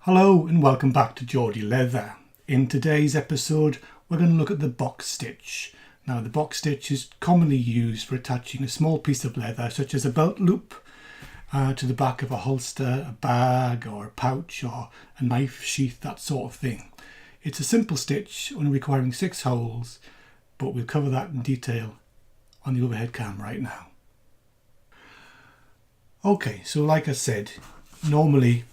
Hello and welcome back to Geordie Leather. In today's episode we're going to look at the box stitch. Now the box stitch is commonly used for attaching a small piece of leather such as a belt loop to the back of a holster, a bag or a pouch or a knife sheath, that sort of thing. It's a simple stitch only requiring 6 holes, but we'll cover that in detail on the overhead cam right now. Okay, so like I said, normally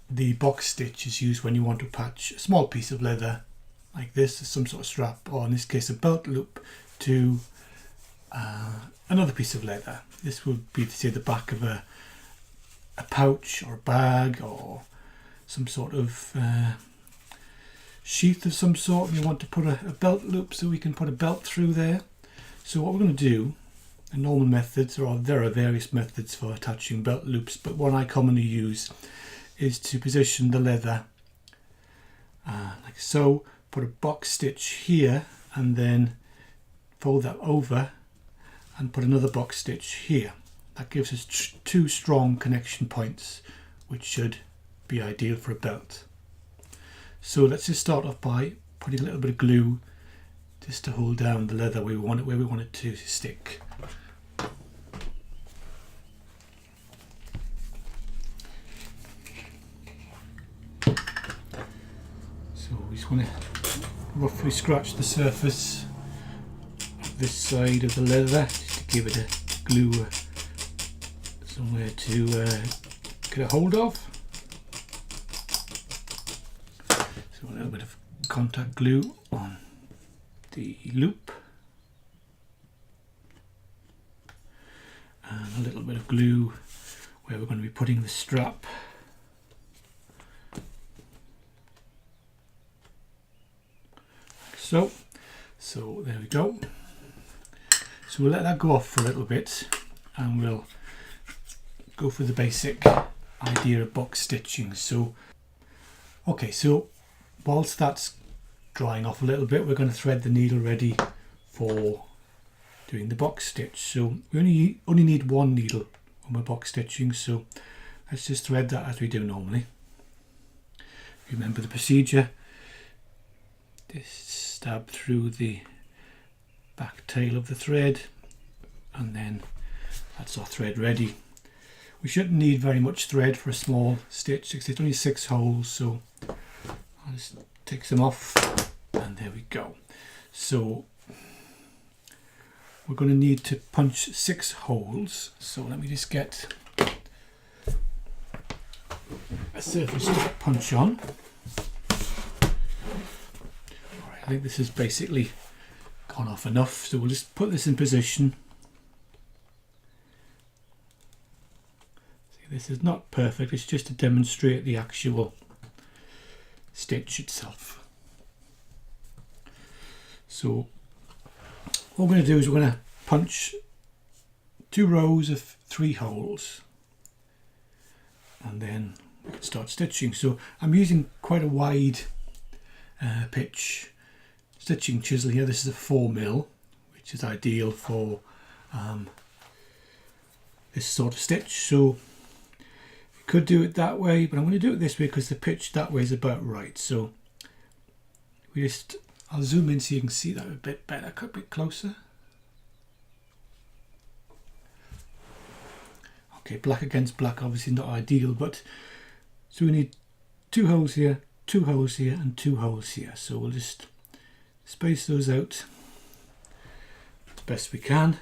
the box stitch is used when you want to attach a small piece of leather like this, some sort of strap, or in this case a belt loop, to another piece of leather. This would be, say, the back of a pouch or a bag or some sort of sheath of some sort, and you want to put a belt loop so we can put a belt through there. So what we're going to do, the normal methods, or there are various methods for attaching belt loops, but one I commonly use is to position the leather like so, put a box stitch here and then fold that over and put another box stitch here. That gives us 2 strong connection points, which should be ideal for a belt. So let's just start off by putting a little bit of glue just to hold down the leather where we want it to stick. So we just want to roughly scratch the surface of this side of the leather just to give it a glue somewhere to get a hold of. So a little bit of contact glue on the loop and a little bit of glue where we're going to be putting the strap. So there we go. So we'll let that go off for a little bit and we'll go for the basic idea of box stitching. So okay, so whilst that's drying off a little bit, we're going to thread the needle ready for doing the box stitch. So we only need 1 needle when we're box stitching, so let's just thread that as we do normally. Remember the procedure. Just stab through the back tail of the thread and then that's our thread ready. We shouldn't need very much thread for a small stitch because it's only 6 holes, so I'll just take some off and there we go. So we're going to need to punch 6 holes, so let me just get a surface to punch on. I think this has basically gone off enough, so we'll just put this in position. See, this is not perfect, it's just to demonstrate the actual stitch itself. So what we're going to do is we're going to punch 2 rows of 3 holes and then we can start stitching. So I'm using quite a wide pitch stitching chisel here. This is a 4mm, which is ideal for this sort of stitch. So you could do it that way, but I'm going to do it this way because the pitch that way is about right. So I'll zoom in so you can see that a bit better, a bit closer. Okay, black against black, obviously not ideal, but so we need 2 holes here, 2 holes here and 2 holes here. So we'll just space those out as best we can.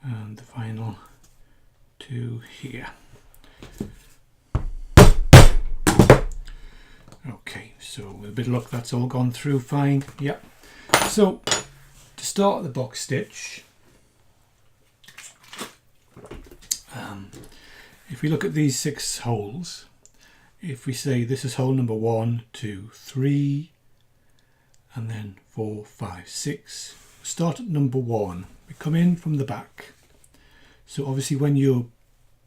And the final 2 here. Okay, so with a bit of luck that's all gone through fine. Yep. So to start the box stitch, if we look at these 6 holes, if we say this is hole number 1, 2, 3 and then 4, 5, 6, start at number 1. We come in from the back. So obviously when you're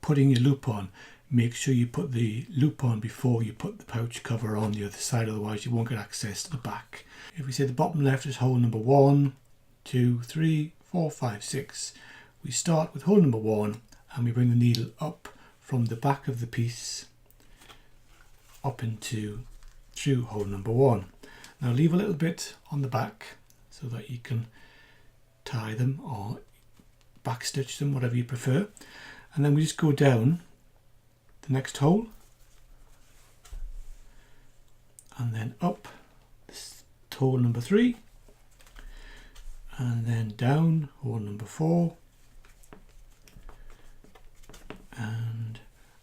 putting your loop on, make sure you put the loop on before you put the pouch cover on the other side, otherwise you won't get access to the back. If we say the bottom left is hole number 1, 2, 3, 4, 5, 6, we start with hole number 1 and we bring the needle up from the back of the piece up into through hole number 1. Now leave a little bit on the back so that you can tie them or back stitch them, whatever you prefer, and then we just go down the next hole and then up this hole number 3 and then down hole number 4 and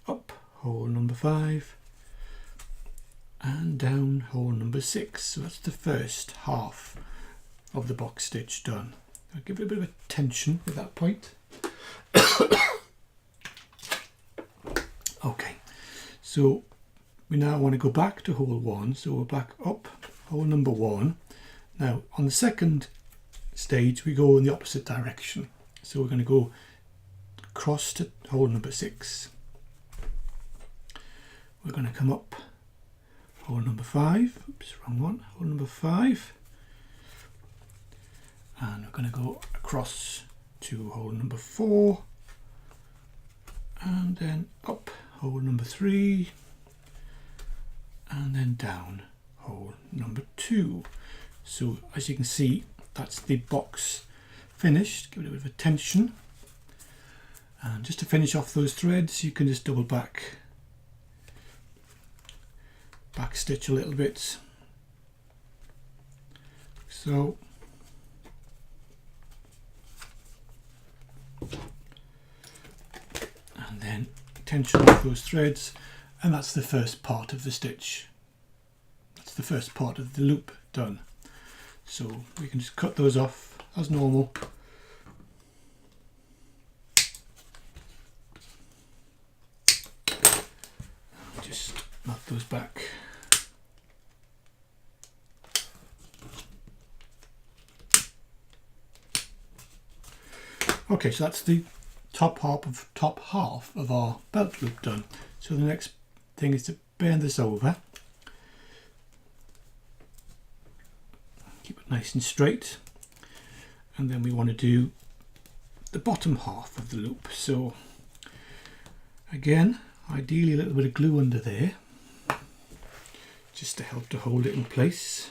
up hole number 5 and down hole number 6. So that's the first half of the box stitch done. I'll give it a bit of a tension at that point. Okay, so we now want to go back to hole 1, so we're back up hole number 1. Now on the second stage we go in the opposite direction, so we're going to go across to hole number 6. We're going to come up hole number 5, oops, wrong one, hole number 5, and we're going to go across to hole number 4 and then up hole number 3 and then down hole number 2. So as you can see, that's the box finished. Give it a bit of a tension, and just to finish off those threads you can just double back stitch a little bit, so and then tension off those threads, and that's the first part of the stitch. That's the first part of the loop done. So we can just cut those off as normal. Just knot those back. Okay, so that's the top half of our belt loop done. So the next thing is to bend this over, keep it nice and straight, and then we want to do the bottom half of the loop. So again, ideally a little bit of glue under there just to help to hold it in place.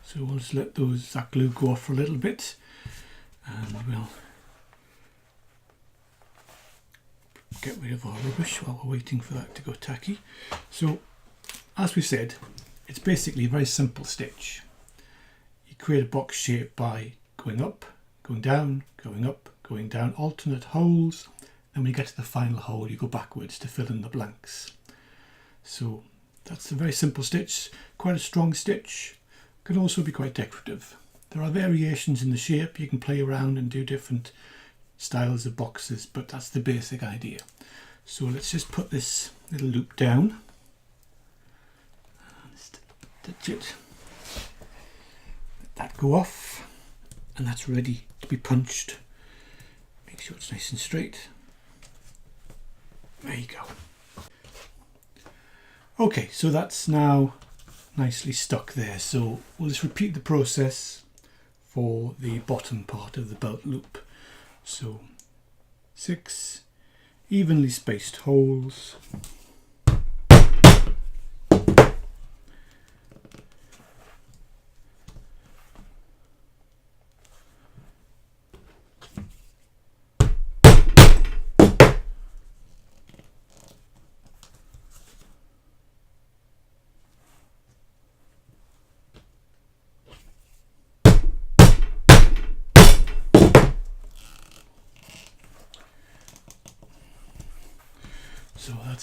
So we'll just let that glue go off for a little bit, and we'll get rid of our rubbish while we're waiting for that to go tacky. So as we said, it's basically a very simple stitch. You create a box shape by going up, going down, going up, going down, alternate holes, and when you get to the final hole you go backwards to fill in the blanks. So that's a very simple stitch, quite a strong stitch. Can also be quite decorative. There are variations in the shape, you can play around and do different styles of boxes, but that's the basic idea. So let's just put this little loop down, stitch it, let that go off, and that's ready to be punched. Make sure it's nice and straight. There you go. Okay, so that's now nicely stuck there, so we'll just repeat the process for the bottom part of the belt loop. So 6 evenly spaced holes,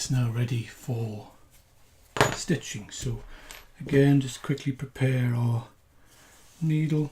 it's now ready for stitching. So again, just quickly prepare our needle.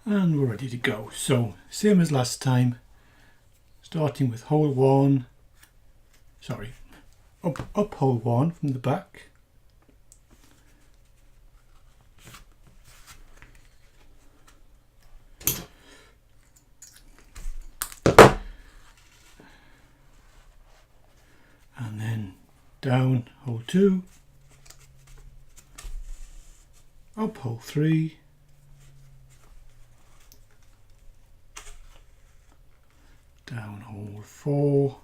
And we're ready to go. So same as last time, starting with hole 1, up hole 1 from the back, and then down hole 2, up hole 3, down hole 4,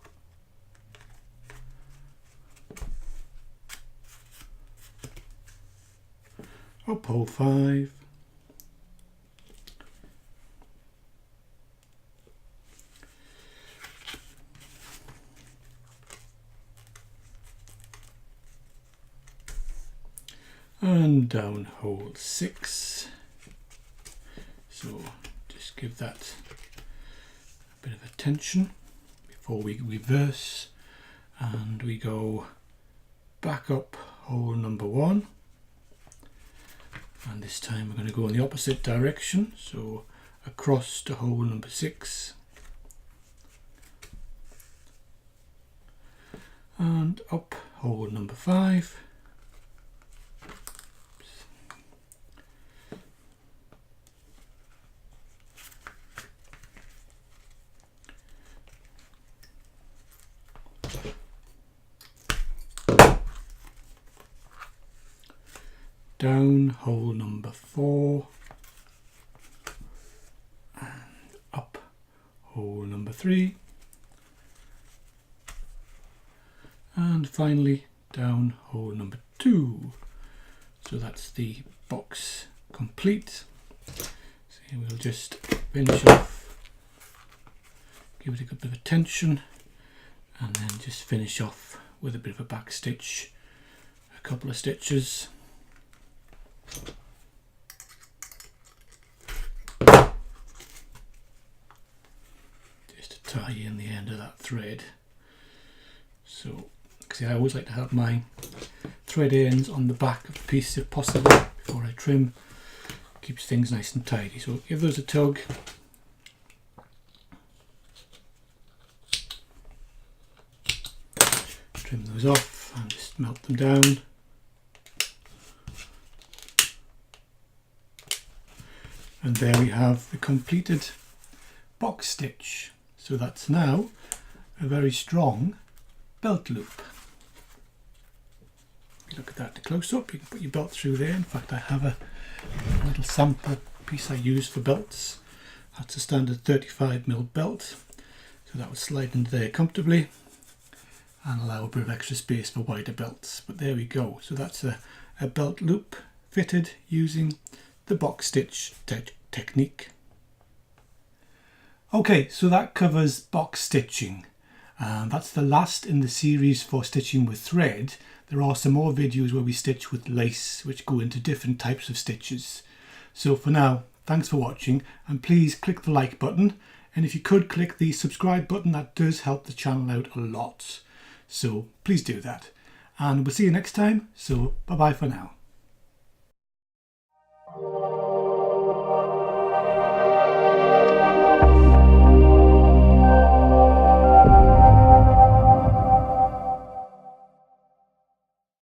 up hole 5, and down hole 6. So just give that a bit of attention before we reverse, and we go back up hole number 1, and this time we're going to go in the opposite direction, so across to hole number 6 and up hole number 5. Down hole number 4 and up hole number 3, and finally down hole number 2. So that's the box complete. So we'll just finish off, give it a good bit of attention, and then just finish off with a bit of a back stitch, a couple of stitches. Just to tie in the end of that thread. So, because I always like to have my thread ends on the back of the piece if possible before I trim. Keeps things nice and tidy. So give those a tug. Trim those off and just melt them down. And there we have the completed box stitch. So that's now a very strong belt loop. If you look at that to close up, you can put your belt through there. In fact, I have a little sample piece I use for belts. That's a standard 35mm belt. So that would slide into there comfortably and allow a bit of extra space for wider belts. But there we go. So that's a belt loop fitted using the box stitch technique. Okay, so that covers box stitching. That's the last in the series for stitching with thread. There are some more videos where we stitch with lace, which go into different types of stitches. So for now, thanks for watching, and please click the like button, and if you could click the subscribe button, that does help the channel out a lot. So please do that, and we'll see you next time. So bye bye for now.